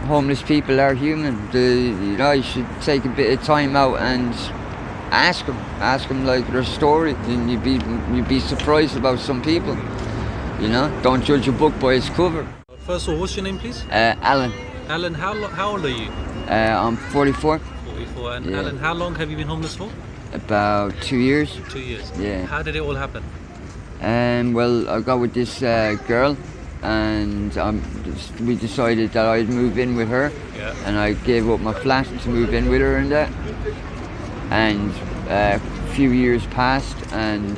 homeless people are human. You should take a bit of time out and ask them like their story, and you'd be surprised about some people. Don't judge a book by its cover. First of all, what's your name, please? Alan. Alan, how old are you? I'm 44. 44. And yeah. Alan, how long have you been homeless for? About 2 years. 2 years. Yeah. How did it all happen? Well, I got with this girl, and we decided that I'd move in with her. Yeah. And I gave up my flat to move in with her and that. And a few years passed, and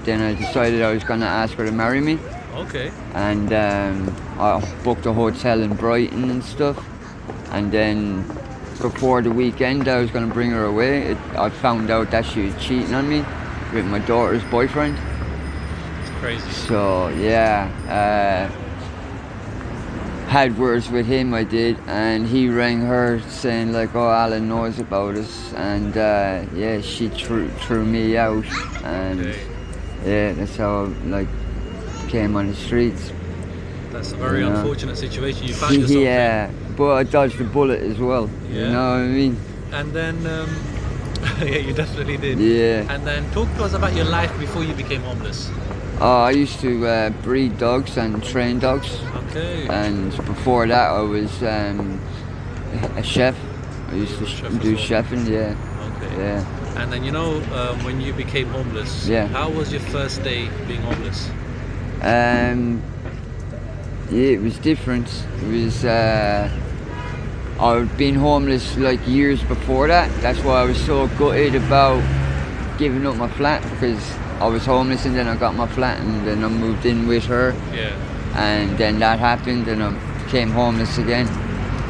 then I decided I was going to ask her to marry me. Okay. And I booked a hotel in Brighton and stuff. And then before the weekend I was going to bring her away, I found out that she was cheating on me with my daughter's boyfriend. It's crazy. So yeah, had words with him, I did, and he rang her saying like, oh, Alan knows about us, and yeah, she threw me out, and okay. Yeah, that's how I came on the streets. That's a very unfortunate situation you found yourself in. But I dodged a bullet as well. Yeah. You know what I mean? And then, yeah, you definitely did. Yeah. And then talk to us about your life before you became homeless. Oh, I used to breed dogs and train dogs. Okay. And before that, I was a chef. I used to do chefing. Yeah. Okay. Yeah. And then when you became homeless, how was your first day being homeless? Yeah, it was different. It was I'd been homeless years before that. That's why I was so gutted about giving up my flat, because I was homeless and then I got my flat and then I moved in with her. Yeah. And then that happened and I became homeless again.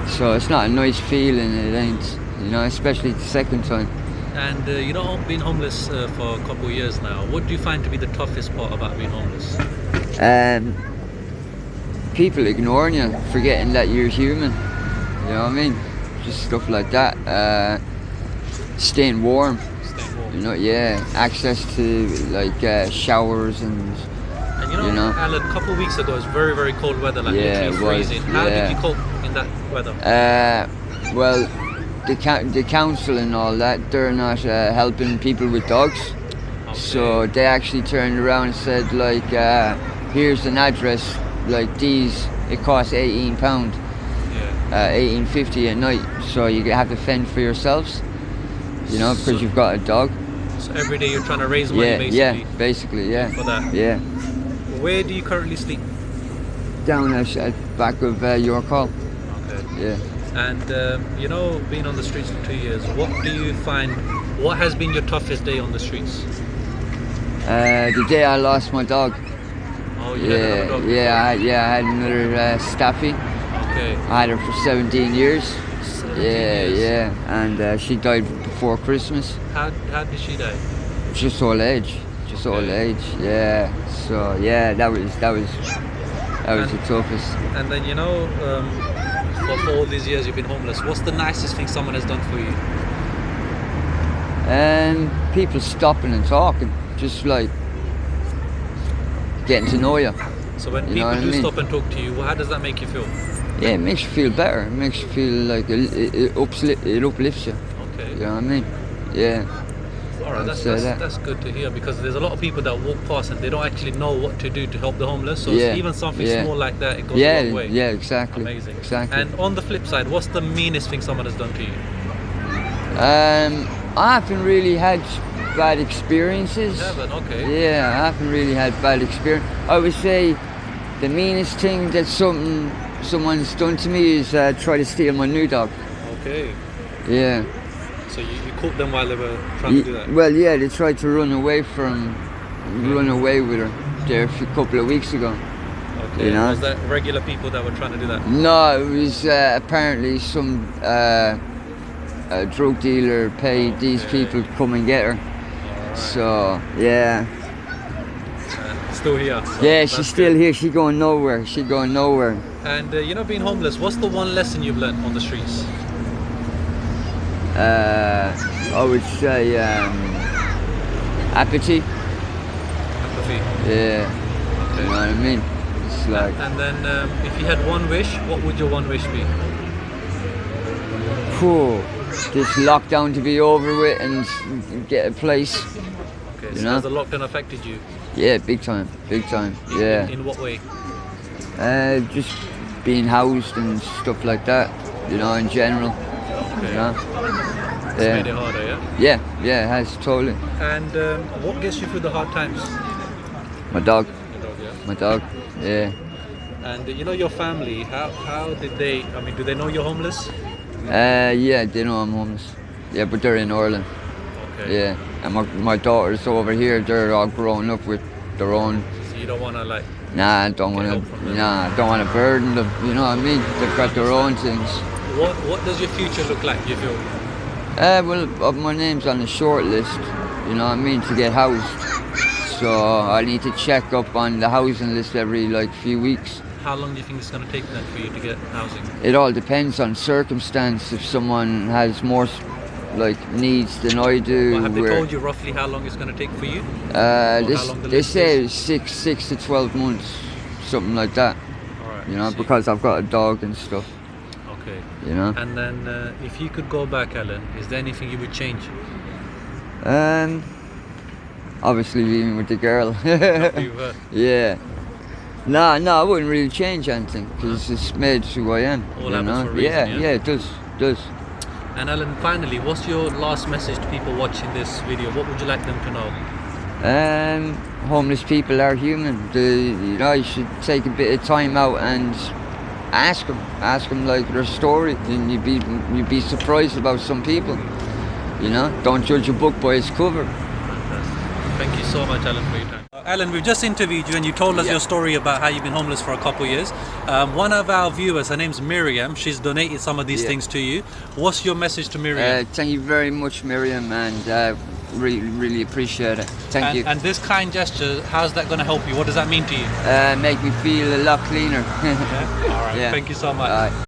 So it's not a nice feeling, it ain't, especially the second time. And been homeless for a couple of years now. What do you find to be the toughest part about being homeless? People ignoring you, forgetting that you're human. You know what I mean? Just stuff like that. Staying warm. Access to showers and Alan, a couple of weeks ago it was very, very cold weather, literally freezing. How did you cope in that weather? Well, the council and all that, they're not helping people with dogs. Okay. So they actually turned around and said here's an address, these, it costs £18. Yeah. $18.50 a night, so you have to fend for yourselves, because you've got a dog. So every day you're trying to raise money, basically, for that. Yeah. Where do you currently sleep? Down at back of York Hall. Okay. Yeah. And being on the streets for 2 years, what has been your toughest day on the streets? The day I lost my dog. Oh, you had another dog? I had another Staffy. Okay. I had her for 17 years. 17 years. Yeah, and she died before Christmas. How did she die? Just old age. Yeah. So yeah, that was the toughest. And then for all these years you've been homeless, what's the nicest thing someone has done for you? People stopping and talking, just getting to know you. So when people do stop and talk to you, how does that make you feel? Yeah, it makes you feel better. It makes you feel like it uplifts you. Okay. You know what I mean? Yeah. Alright, that's good to hear, because there's a lot of people that walk past and they don't actually know what to do to help the homeless. So even something small like that, it goes a long way. Yeah, exactly. Amazing. Exactly. And on the flip side, what's the meanest thing someone has done to you? I haven't really had bad experiences. You haven't? Okay. Yeah, I haven't really had bad experience. I would say the meanest thing that someone's done to me is try to steal my new dog. Okay. Yeah. So you caught them while they were trying to do that? Well, yeah, they tried to run away with her there a couple of weeks ago. Okay. Was that regular people that were trying to do that? No, it was apparently some drug dealer paid these people to come and get her. Right. So yeah. Still here. So yeah, she's still here. She's going nowhere. And being homeless, what's the one lesson you've learned on the streets? I would say apathy. Apathy. Yeah. Okay. You know what I mean? It's And then if you had one wish, what would your one wish be? this lockdown to be over with and get a place. Okay, so has the lockdown affected you? Yeah, big time, yeah. In what way? Just being housed and stuff like that, you know, in general. Okay. You know? It's made it harder, yeah? Yeah, it has, totally. And what gets you through the hard times? My dog. Your dog, yeah? My dog, yeah. And you know your family, how did they, I mean, do they know you're homeless? Yeah, they know I'm homeless. Yeah, but they're in Ireland. Okay. Yeah, and my daughters over here, they're all grown up with their own. So you don't want to like... Nah, I don't want to burden them, you know what I mean? They've got their own things. What does your future look like, do you feel? Well, my name's on the short list, you know what I mean, to get housed. So I need to check up on the housing list every few weeks. How long do you think it's going to take then for you to get housing? It all depends on circumstance. If someone has more needs than I do. Well, have they told you roughly how long it's going to take for you? They say 6 to 12 months, something like that. Alright, you know, because I've got a dog and stuff. Okay. You know. And then, if you could go back, Alan, is there anything you would change? Obviously being with the girl. Yeah. No, I wouldn't really change anything because it's made who I am. All happens for a reason, yeah, it does. And Alan, finally, what's your last message to people watching this video? What would you like them to know? Homeless people are human. You should take a bit of time out and ask them their story, and you'd be surprised about some people. You know, don't judge a book by its cover. Fantastic. Thank you so much, Alan, for your time. Alan, we've just interviewed you and you told us your story about how you've been homeless for a couple of years. One of our viewers, her name's Miriam, she's donated some of these things to you. What's your message to Miriam? Thank you very much, Miriam, and really appreciate it. Thank you. And this kind gesture, how's that going to help you? What does that mean to you? Make me feel a lot cleaner. Yeah? All right, thank you so much.